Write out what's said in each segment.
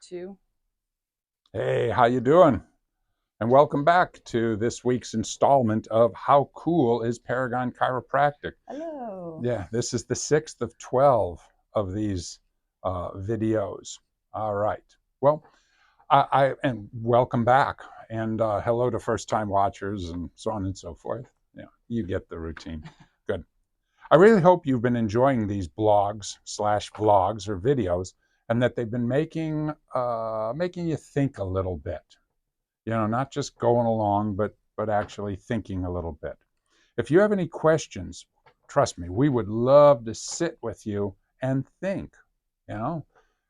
Two. Hey, how you doing? And welcome back to this week's installment of How Cool is Paragon Chiropractic? Hello. Yeah, this is the sixth of 12 of these videos. All right. Well, and welcome back. And hello to first-time watchers and so on and so forth. Yeah, you get the routine. Good. I really hope you've been enjoying these blogs/vlogs or videos, and that they've been making you think a little bit. Not just going along, but actually thinking a little bit. If you have any questions, trust me, we would love to sit with you and think. You know,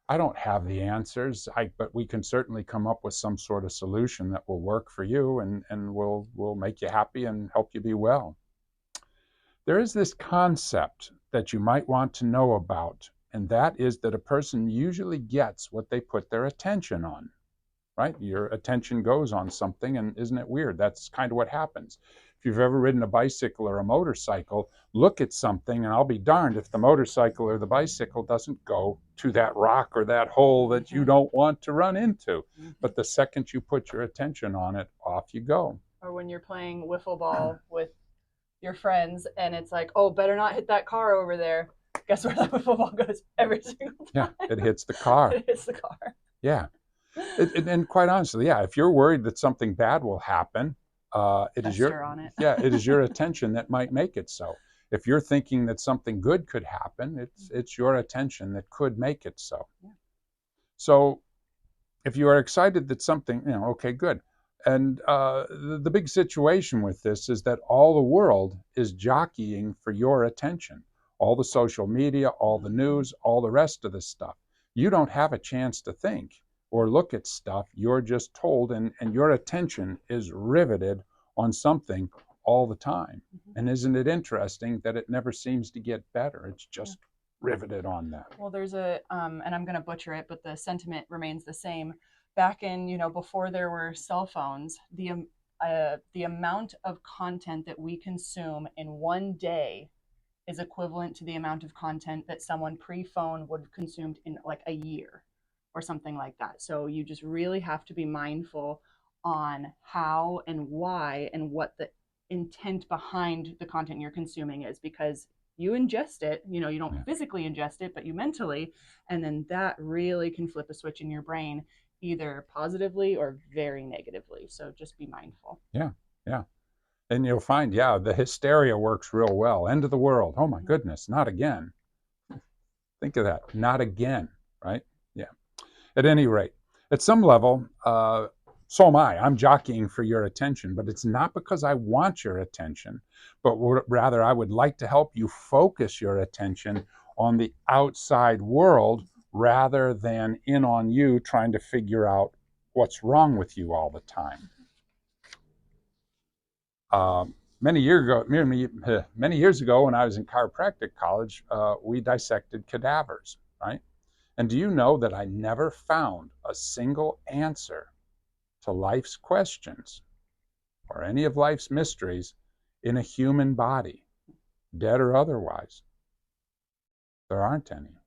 I don't have the answers, but we can certainly come up with some sort of solution that will work for you and will make you happy and help you be well. There is this concept that you might want to know about, and that is that a person usually gets what they put their attention on. Right? Your attention goes on something, and isn't it weird? That's kind of what happens. If you've ever ridden a bicycle or a motorcycle, look at something, and I'll be darned if the motorcycle or the bicycle doesn't go to that rock or that hole that you don't want to run into. But the second you put your attention on it, off you go. Or when you're playing wiffle ball with your friends and it's like, oh, better not hit that car over there. Guess where that wiffle ball goes every single Yeah, time? it hits the car. It hits the car. Yeah. And quite honestly, yeah, if you're worried that something bad will happen, it is Fester on it. yeah, it is your attention that might make it so. If you're thinking that something good could happen, it's your attention that could make it so. Yeah. So if you are excited that something, okay, good. And the big situation with this is that all the world is jockeying for your attention. All the social media, all the news, all the rest of the stuff. You don't have a chance to think or look at stuff. You're just told, and your attention is riveted on something all the time. And isn't it interesting that it never seems to get better? It's just riveted on that. Well, there's and I'm going to butcher it, but the sentiment remains the same. Back in, before there were cell phones, the amount of content that we consume in one day is equivalent to the amount of content that someone pre-phone would have consumed in like a year or something like that. So you just really have to be mindful on how and why and what the intent behind the content you're consuming is, because you ingest it, you don't Yeah. physically ingest it, but you mentally, and then that really can flip a switch in your brain either positively or very negatively. So just be mindful. Yeah. Yeah. And you'll find, yeah, the hysteria works real well. End of the world. Oh my goodness, not again. Think of that. Not again, right? Yeah. At any rate, at some level, so am I. I'm jockeying for your attention, but it's not because I want your attention, but rather I would like to help you focus your attention on the outside world rather than in on you trying to figure out what's wrong with you all the time. Many years ago, when I was in chiropractic college, we dissected cadavers, right? And do you know that I never found a single answer to life's questions or any of life's mysteries in a human body, dead or otherwise? There aren't any.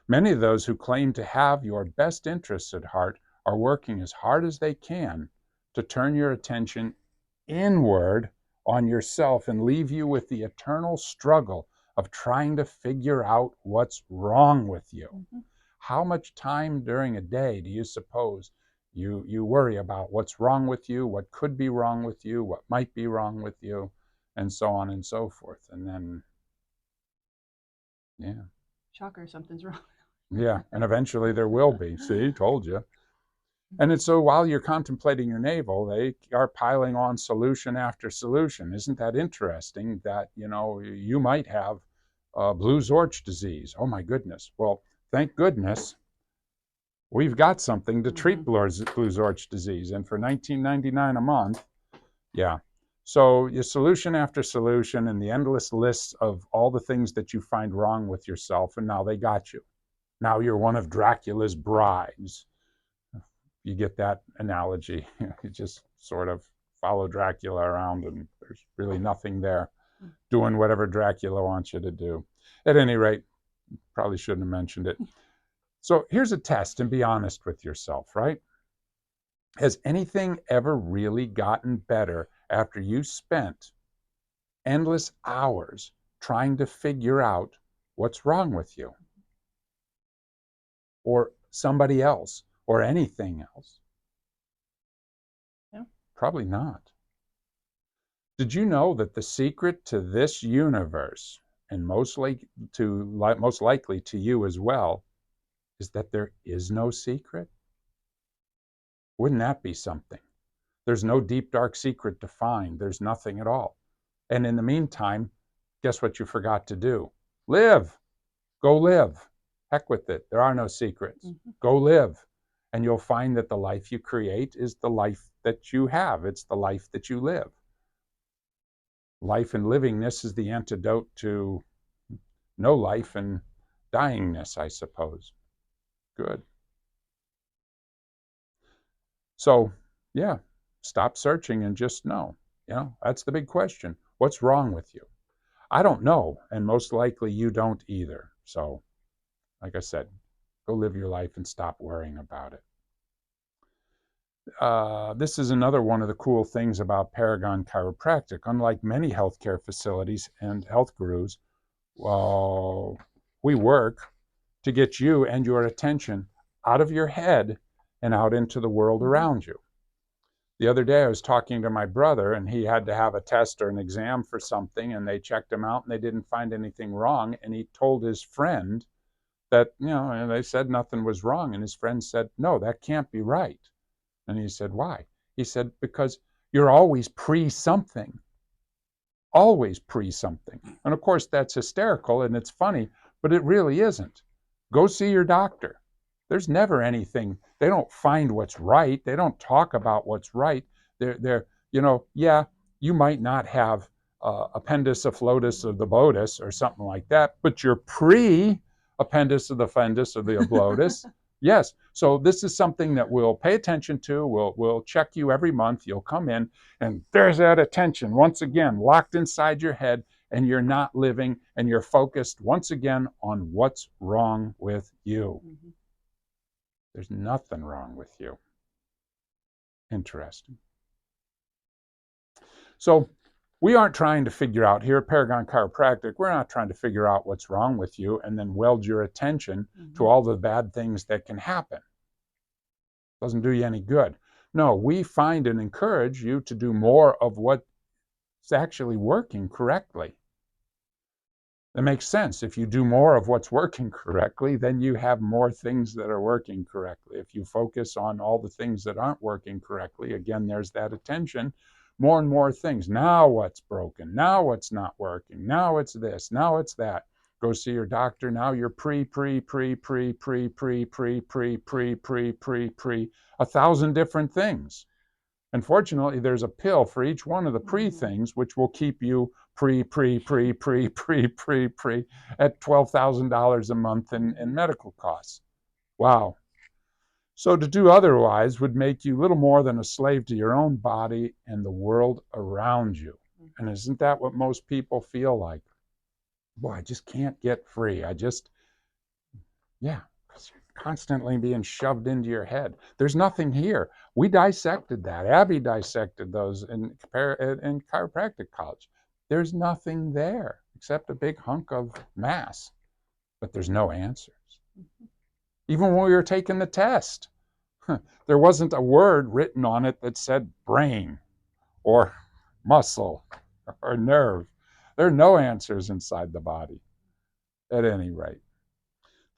Many of those who claim to have your best interests at heart are working as hard as they can to turn your attention inward on yourself and leave you with the eternal struggle of trying to figure out what's wrong with you. Mm-hmm. How much time during a day do you suppose you worry about what's wrong with you, what could be wrong with you, what might be wrong with you, and so on and so forth? And then, yeah. Shocker, something's wrong. Yeah, and eventually there will be. See, told you. And so while you're contemplating your navel, they are piling on solution after solution. Isn't that interesting that, you might have Blue-Zorch disease? Oh my goodness. Well, thank goodness we've got something to treat Blue-Zorch disease. And for $19.99 a month, yeah. So your solution after solution and the endless lists of all the things that you find wrong with yourself, and now they got you. Now you're one of Dracula's brides. You get that analogy. You just sort of follow Dracula around and there's really nothing there, doing whatever Dracula wants you to do. At any rate, probably shouldn't have mentioned it. So here's a test, and be honest with yourself, right? Has anything ever really gotten better after you spent endless hours trying to figure out what's wrong with you or somebody else or anything else? Yeah. Probably not. Did you know that the secret to this universe, and most likely to you as well, is that there is no secret? Wouldn't that be something? There's no deep, dark secret to find. There's nothing at all. And in the meantime, guess what you forgot to do? Live. Go live. Heck with it. There are no secrets. Mm-hmm. Go live. And you'll find that the life you create is the life that you have. It's the life that you live. Life and livingness is the antidote to no life and dyingness, I suppose. Good. So, yeah, stop searching and just know. That's the big question. What's wrong with you? I don't know, and most likely you don't either. So, like I said, go live your life and stop worrying about it. This is another one of the cool things about Paragon Chiropractic. Unlike many healthcare facilities and health gurus, well, we work to get you and your attention out of your head and out into the world Mm-hmm. around you. The other day I was talking to my brother, and he had to have a test or an exam for something, and they checked him out and they didn't find anything wrong. And he told his friend that, and they said nothing was wrong. And his friend said, no, that can't be right. And he said, why? He said, because you're always pre something, always pre something. And of course, that's hysterical and it's funny, but it really isn't. Go see your doctor. There's never anything. They don't find what's right. They don't talk about what's right. Yeah, you might not have appendiciflotus of the bloatus or something like that, but you're pre appendix of the fundus of the bloatus. Yes. So this is something that we'll pay attention to. We'll check you every month. You'll come in, and there's that attention once again locked inside your head, and you're not living, and you're focused once again on what's wrong with you. Mm-hmm. There's nothing wrong with you. Interesting. So we aren't trying to figure out here at Paragon Chiropractic, we're not trying to figure out what's wrong with you and then weld your attention to all the bad things that can happen. Doesn't do you any good. No, we find and encourage you to do more of what's actually working correctly. It makes sense. If you do more of what's working correctly, then you have more things that are working correctly. If you focus on all the things that aren't working correctly, again, there's that attention, more and more things. Now what's broken? Now what's not working? Now it's this. Now it's that. Go see your doctor. Now you're pre, 1,000 different things. Unfortunately, there's a pill for each one of the pre things, which will keep you pre at $12,000 a month in medical costs. Wow. So to do otherwise would make you little more than a slave to your own body and the world around you. And isn't that what most people feel like? Boy, I just can't get free. Yeah, because you're constantly being shoved into your head. There's nothing here. We dissected that. Abby dissected those in chiropractic college. There's nothing there except a big hunk of mass, but there's no answers. Even when we were taking the test, there wasn't a word written on it that said brain or muscle or nerve. There are no answers inside the body, at any rate.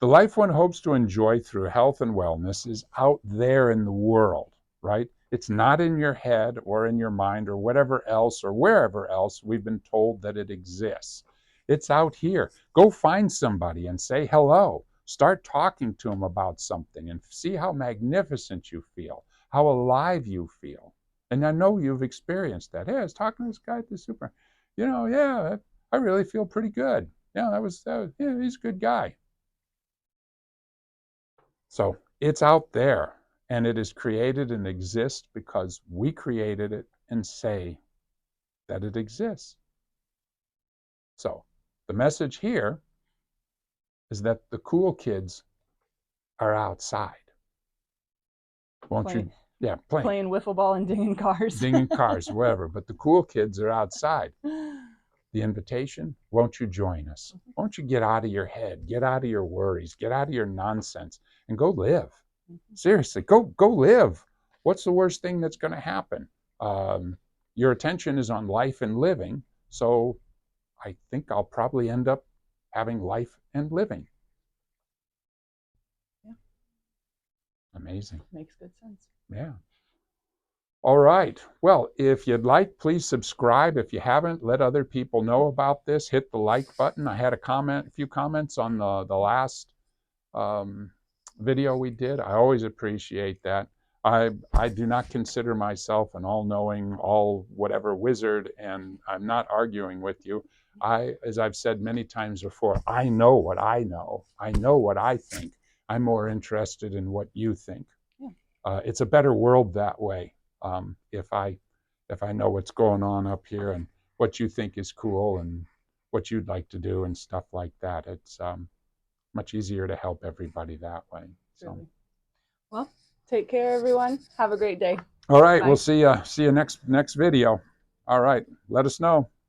The life one hopes to enjoy through health and wellness is out there in the world, right? It's not in your head or in your mind or whatever else or wherever else we've been told that it exists. It's out here. Go find somebody and say hello. Start talking to them about something and see how magnificent you feel, how alive you feel. And I know you've experienced that. Hey, I was talking to this guy at the super. Yeah, I really feel pretty good. Yeah, yeah, he's a good guy. So it's out there, and it is created and exists because we created it and say that it exists. So the message here is that the cool kids are outside. Won't Playing, you? Yeah, playing, playing wiffle ball and dinging cars. dinging cars, whatever. But the cool kids are outside. The invitation, won't you join us? Won't you get out of your head, get out of your worries, get out of your nonsense, and go live? Seriously, go live. What's the worst thing that's going to happen? Your attention is on life and living, so I think I'll probably end up having life and living. Yeah. Amazing. Makes good sense. Yeah. All right. Well, if you'd like, please subscribe. If you haven't, let other people know about this. Hit the like button. I had a few comments on the last um, video we did. I always appreciate that. I do not consider myself an all-knowing, all whatever wizard, and I'm not arguing with you. As I've said many times before, I know what I know. I know what I think. I'm more interested in what you think. Yeah. It's a better world that way. If I know what's going on up here and what you think is cool and what you'd like to do and stuff like that, it's much easier to help everybody that way. So, Really. Well, take care, everyone. Have a great day. all right, we'll Bye. see you next video. All right, let us know.